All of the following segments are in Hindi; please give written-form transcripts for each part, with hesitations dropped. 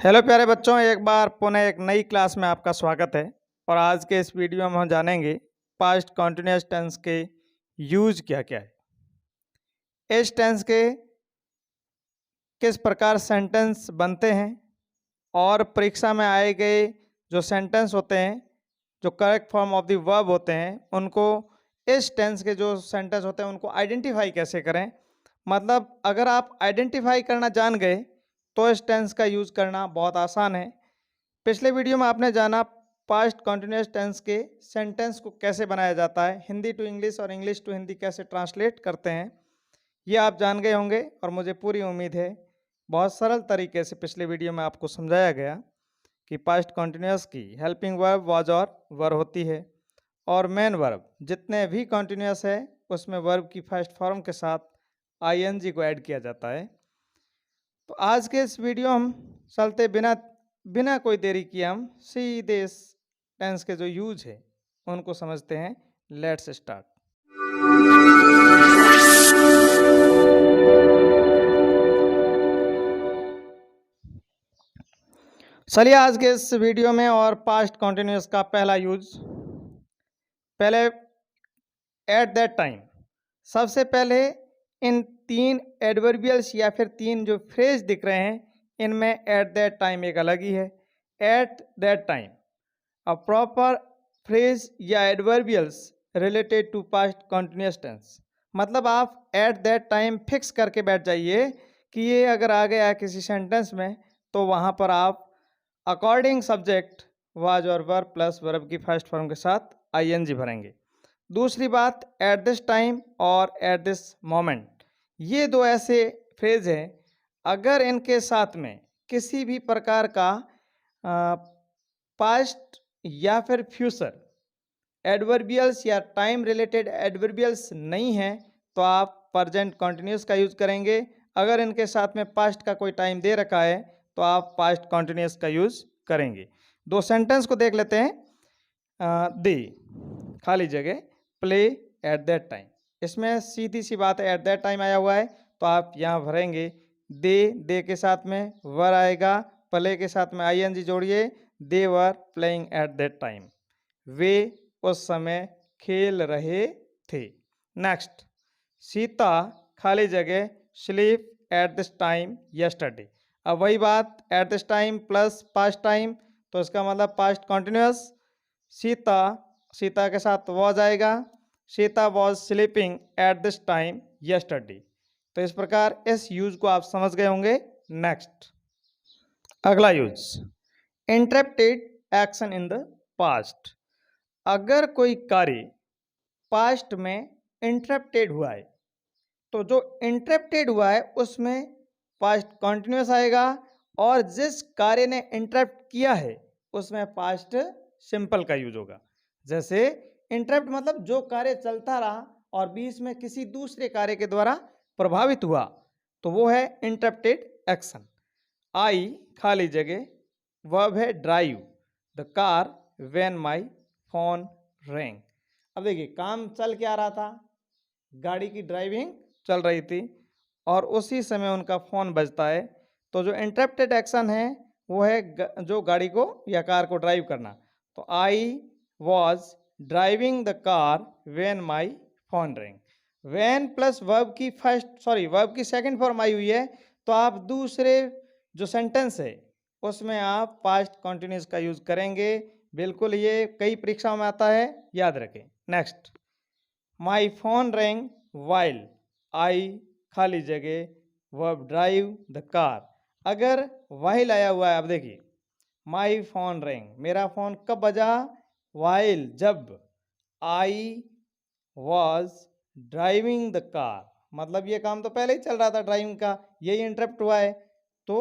हेलो प्यारे बच्चों, एक बार पुनः एक नई क्लास में आपका स्वागत है। और आज के इस वीडियो में हम जानेंगे पास्ट कॉन्टिन्यूअस टेंस के यूज क्या क्या है, इस टेंस के किस प्रकार सेंटेंस बनते हैं और परीक्षा में आए गए जो सेंटेंस होते हैं, जो correct form of the verb होते हैं, उनको इस टेंस के जो सेंटेंस होते हैं उनको आइडेंटिफाई कैसे करें। मतलब अगर आप आइडेंटिफाई करना जान गए तो इस टेंस का यूज़ करना बहुत आसान है। पिछले वीडियो में आपने जाना पास्ट कॉन्टिन्यूअस टेंस के सेंटेंस को कैसे बनाया जाता है, हिंदी टू इंग्लिश और इंग्लिश टू हिंदी कैसे ट्रांसलेट करते हैं, ये आप जान गए होंगे। और मुझे पूरी उम्मीद है बहुत सरल तरीके से पिछले वीडियो में आपको समझाया गया कि पास्ट कॉन्टिन्यूअस की हेल्पिंग वर्ब वाज और वर होती है, और मेन वर्ब जितने भी कॉन्टिन्यूअस है उसमें वर्ब की फर्स्ट फॉर्म के साथ आईएनजी को ऐड किया जाता है। तो आज के इस वीडियो हम चलते बिना बिना कोई देरी किए हम सीधे इस टेंस के जो यूज है उनको समझते हैं। Let's start. चलिए आज के इस वीडियो में और पास्ट कॉन्टिन्यूअस का पहला यूज, पहले एट दैट टाइम। सबसे पहले इन तीन एडवर्बियल्स या फिर तीन जो फ्रेज दिख रहे हैं इनमें एट दैट टाइम एक अलग ही है। At that time a proper phrase या adverbials related to past continuous tense. मतलब आप एट दैट टाइम फिक्स करके बैठ जाइए कि ये अगर आ गया किसी सेंटेंस में तो वहाँ पर आप अकॉर्डिंग सब्जेक्ट वाज और वर्ब प्लस वर्ब की फर्स्ट फॉर्म के साथ आईएनजी भरेंगे। दूसरी बात, एट दिस टाइम और एट दिस मोमेंट, ये दो ऐसे फ्रेज हैं अगर इनके साथ में किसी भी प्रकार का पास्ट या फिर फ्यूचर एडवर्बियल्स या टाइम रिलेटेड एडवर्बियल्स नहीं है तो आप प्रेजेंट कॉन्टिन्यूस का यूज करेंगे। अगर इनके साथ में पास्ट का कोई टाइम दे रखा है तो आप पास्ट कॉन्टिन्यूस का यूज करेंगे। दो सेंटेंस को देख लेते हैं। दे खाली जगह प्ले एट दैट टाइम, इसमें सीधी सी बात है एट दैट टाइम आया हुआ है तो आप यहाँ भरेंगे दे के साथ में वर आएगा, प्ले के साथ में आईएनजी जोड़िए, they were playing at that time, वे उस समय खेल रहे थे। नेक्स्ट, सीता खाली जगह sleep at this time yesterday. अब वही बात, at this time plus past time तो इसका मतलब पास्ट कॉन्टिन्यूअस। सीता, सीता के साथ वॉज आएगा, Sita was sleeping at this time yesterday. तो इस प्रकार इस यूज को आप समझ गए होंगे। नेक्स्ट, अगला use, interrupted action in the past. अगर कोई कार्य पास्ट में इंटरप्टेड हुआ है तो जो इंटरप्टेड हुआ है उसमें पास्ट कॉन्टिन्यूस आएगा, और जिस कार्य ने इंटरप्ट किया है उसमें पास्ट सिंपल का यूज होगा। जैसे इंटरप्ट मतलब जो कार्य चलता रहा और बीच में किसी दूसरे कार्य के द्वारा प्रभावित हुआ तो वो है इंटरप्टेड एक्शन। आई खाली जगह वर्ब है drive the car when my phone ring. अब देखिए काम चल के आ रहा था, गाड़ी की ड्राइविंग चल रही थी और उसी समय उनका फ़ोन बजता है तो जो इंटरप्टेड एक्शन है वो है जो गाड़ी को या कार को ड्राइव करना। तो I was driving the car when my phone ring. When plus verb की सेकंड फॉर्म आई हुई है तो आप दूसरे जो सेंटेंस है उसमें आप पास्ट कॉन्टिन्यूस का यूज करेंगे। बिल्कुल, ये कई परीक्षाओं में आता है, याद रखें। Next, my phone ring while I खाली जगह वर्ब ड्राइव द कार। अगर वाइल आया हुआ है, अब देखिए माई फोन रिंग, मेरा फोन कब बजा, वाइल जब, I was driving the car, मतलब ये काम तो पहले ही चल रहा था ड्राइविंग का, यही इंटरप्ट हुआ है तो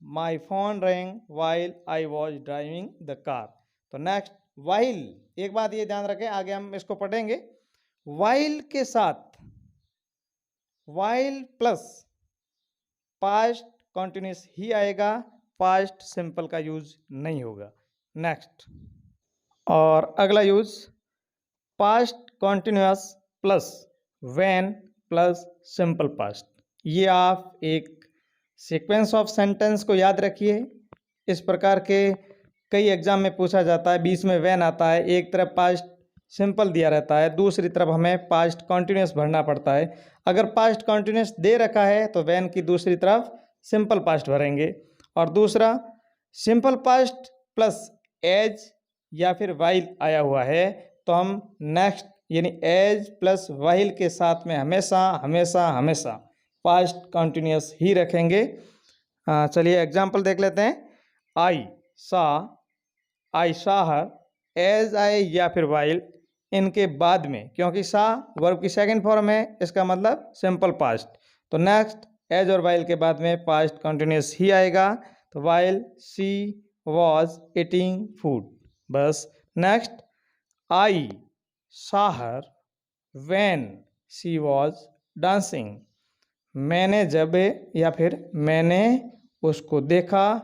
my phone ring while I was driving the car. तो नेक्स्ट, वाइल, एक बात ये ध्यान रखें आगे हम इसको पढ़ेंगे, वाइल के साथ वाइल प्लस पास्ट कॉन्टिन्यूस ही आएगा, पास्ट सिंपल का यूज नहीं होगा। नेक्स्ट, और अगला use past continuous plus when plus simple past. ये आप एक सीक्वेंस ऑफ सेंटेंस को याद रखिए इस प्रकार के कई एग्जाम में पूछा जाता है। बीच में व्हेन आता है, एक तरफ पास्ट सिंपल दिया रहता है, दूसरी तरफ हमें पास्ट कंटिन्यूस भरना पड़ता है। अगर पास्ट कंटिन्यूस दे रखा है तो व्हेन की दूसरी तरफ सिंपल पास्ट भरेंगे। और दूसरा सिंपल पास्ट प्लस एज या फिर वाइल आया हुआ है तो हम नेक्स्ट यानी एज प्लस वाइल के साथ में हमेशा हमेशा हमेशा पास्ट कंटिन्यूस ही रखेंगे। चलिए एग्जाम्पल देख लेते हैं। आई सा हर, एज आई या फिर वाइल इनके बाद में, क्योंकि सा वर्ब की सेकंड फॉर्म है, इसका मतलब सिंपल पास्ट, तो नेक्स्ट एज और वाइल के बाद में पास्ट कंटिन्यूस ही आएगा। तो while she was eating food, बस। Next I saw her when she was dancing, मैंने जब या फिर मैंने उसको देखा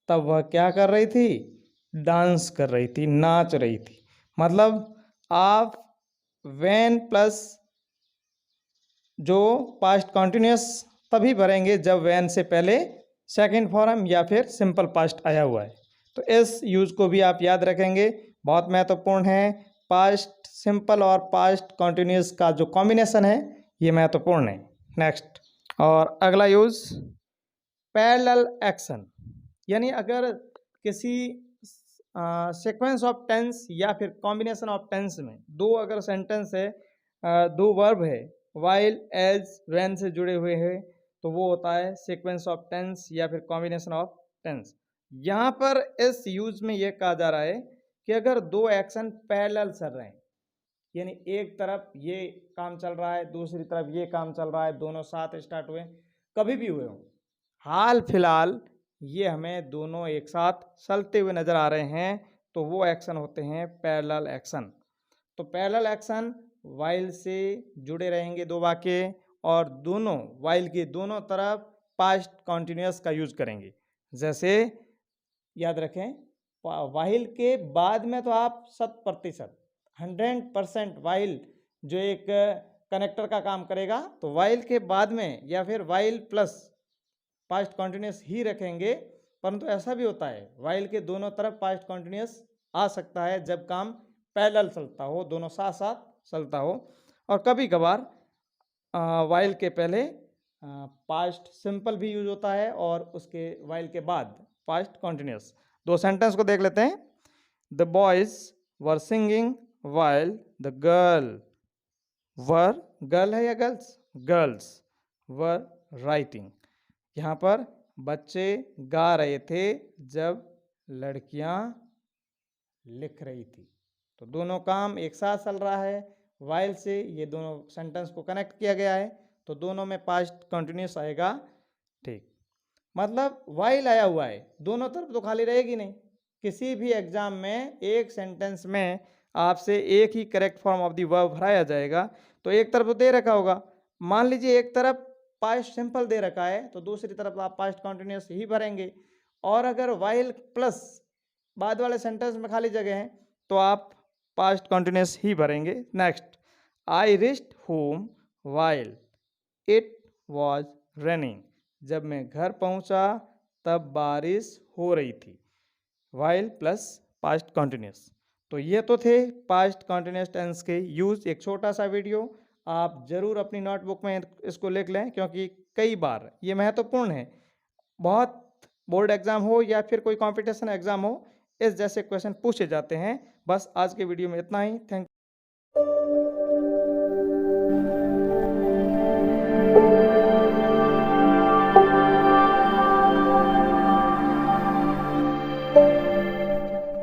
तब वह क्या कर रही थी, डांस कर रही थी, नाच रही थी। मतलब आप when प्लस जो पास्ट कंटिन्यूस तभी भरेंगे जब when से पहले सेकंड फॉर्म या फिर सिंपल पास्ट आया हुआ है। तो इस यूज को भी आप याद रखेंगे, बहुत महत्वपूर्ण है। पास्ट सिंपल और पास्ट कंटिन्यूस का जो कॉम्बिनेशन है ये महत्वपूर्ण है। नेक्स्ट और अगला यूज पैरेलल एक्शन, यानी अगर किसी सीक्वेंस ऑफ टेंस या फिर कॉम्बिनेशन ऑफ टेंस में दो अगर सेंटेंस है, दो वर्ब है वाइल एज व्हेन से जुड़े हुए हैं, तो वो होता है सीक्वेंस ऑफ टेंस या फिर कॉम्बिनेशन ऑफ टेंस। यहाँ पर इस यूज में ये कहा जा रहा है कि अगर दो एक्शन पैरेलल चल रहे हैं, यानी एक तरफ ये काम चल रहा है, दूसरी तरफ ये काम चल रहा है, दोनों साथ स्टार्ट हुए, कभी भी हुए हों, हाल फिलहाल ये हमें दोनों एक साथ चलते हुए नज़र आ रहे हैं, तो वो एक्शन होते हैं पैरेलल एक्शन। तो पैरेलल एक्शन वाइल से जुड़े रहेंगे दो वाक्य, और दोनों वाइल के दोनों तरफ पास्ट कंटिन्यूअस का यूज करेंगे। जैसे याद रखें, वाइल के बाद में तो आप 100% 100% वाइल जो एक कनेक्टर का काम करेगा, तो वाइल के बाद में या फिर वाइल प्लस पास्ट कंटिन्यूअस ही रखेंगे। परंतु ऐसा भी होता है वाइल के दोनों तरफ पास्ट कंटिन्यूअस आ सकता है जब काम पैरेलल चलता हो, दोनों साथ साथ चलता हो। और कभी कभार वाइल के पहले पास्ट सिंपल भी यूज होता है और उसके वाइल के बाद पास्ट कंटिन्यूअस। दो सेंटेंस को देख लेते हैं। The boys were singing while the girl है या गर्ल्स, गर्ल्स वर राइटिंग। यहाँ पर बच्चे गा रहे थे जब लड़कियाँ लिख रही थी, तो दोनों काम एक साथ चल रहा है। वाइल से ये दोनों सेंटेंस को कनेक्ट किया गया है, तो दोनों में पास्ट कंटिन्यूस आएगा। ठीक, मतलब वाइल आया हुआ है, दोनों तरफ तो खाली रहेगी नहीं। किसी भी एग्जाम में एक सेंटेंस में आपसे एक ही correct form of the verb भराया जाएगा, तो एक तरफ तो दे रखा होगा। मान लीजिए एक तरफ पास्ट सिंपल दे रखा है, तो दूसरी तरफ आप पास्ट कंटिन्यूस ही भरेंगे। और अगर वाइल प्लस बाद वाले सेंटेंस में खाली जगह है, तो आप पास्ट कंटिन्यूस ही भरेंगे। Next, I reached home while it was raining, जब मैं घर पहुंचा तब बारिश हो रही थी। While plus past continuous. तो ये तो थे पास्ट कंटिन्यूस टेंस के यूज। एक छोटा सा वीडियो आप जरूर अपनी नोटबुक में इसको लिख लें, क्योंकि कई बार ये महत्वपूर्ण है। बहुत बोर्ड एग्जाम हो या फिर कोई कंपटीशन एग्जाम हो, इस जैसे क्वेश्चन पूछे जाते हैं। बस आज के वीडियो में इतना ही। Thank you.